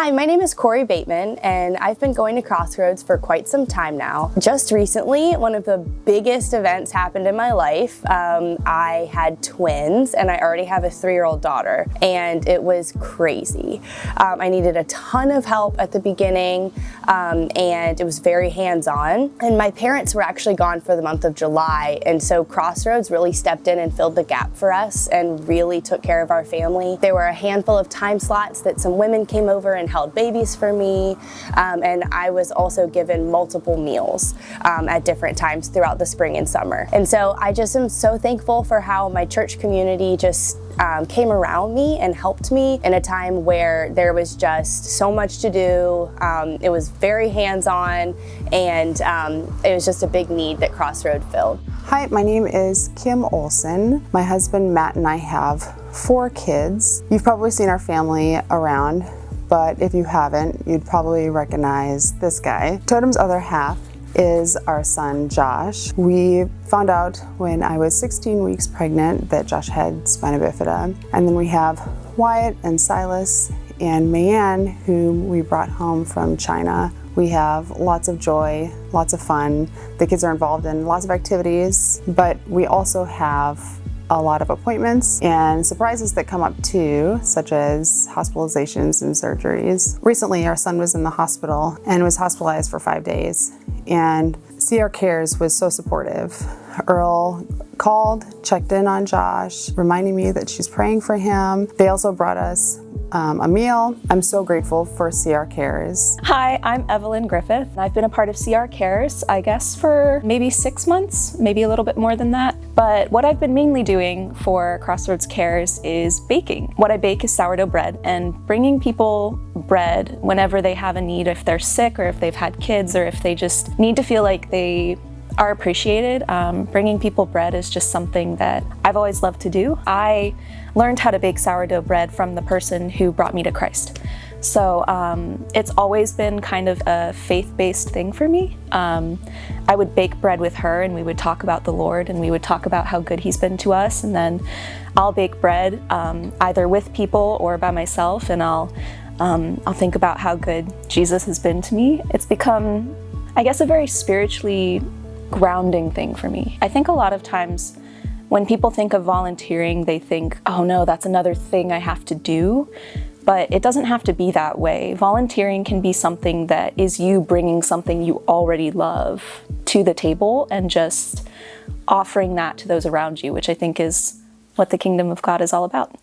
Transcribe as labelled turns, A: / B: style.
A: Hi, my name is Corey Bateman, and I've been going to Crossroads for quite some time now. Just recently, one of the biggest events happened in my life. I had twins, and I already have a 3-year-old daughter, and it was crazy. I needed a ton of help at the beginning, and it was very hands-on. And my parents were actually gone for the month of July, and so Crossroads really stepped in and filled the gap for us and really took care of our family. There were a handful of time slots that some women came over and held babies for me, and I was also given multiple meals at different times throughout the spring and summer. And so I just am so thankful for how my church community just came around me and helped me in a time where there was just so much to do. It was very hands-on, and it was just a big need that Crossroad filled.
B: Hi, my name is Kim Olson. My husband Matt and I have 4 kids. You've probably seen our family around, but if you haven't, you'd probably recognize this guy. Totem's other half is our son, Josh. We found out when I was 16 weeks pregnant that Josh had spina bifida. And then we have Wyatt and Silas and Mayanne, whom we brought home from China. We have lots of joy, lots of fun. The kids are involved in lots of activities, but we also have a lot of appointments and surprises that come up too, such as hospitalizations and surgeries. Recently, our son was in the hospital and was hospitalized for 5 days, and CR Cares was so supportive. Earl called, checked in on Josh, reminding me that she's praying for him. They also brought us a meal. I'm so grateful for CR Cares.
C: Hi, I'm Evelyn Griffith. I've been a part of CR Cares, I guess, for maybe 6 months, maybe a little bit more than that. But what I've been mainly doing for Crossroads Cares is baking. What I bake is sourdough bread, and bringing people bread whenever they have a need, if they're sick or if they've had kids or if they just need to feel like they are appreciated. Bringing people bread is just something that I've always loved to do. I learned how to bake sourdough bread from the person who brought me to Christ. So it's always been kind of a faith-based thing for me. I would bake bread with her, and we would talk about the Lord, and we would talk about how good He's been to us, and then I'll bake bread either with people or by myself, and I'll think about how good Jesus has been to me. It's become, I guess, a very spiritually grounding thing for me. I think a lot of times when people think of volunteering, they think, oh no, that's another thing I have to do. But it doesn't have to be that way. Volunteering can be something that is you bringing something you already love to the table and just offering that to those around you, which I think is what the kingdom of God is all about.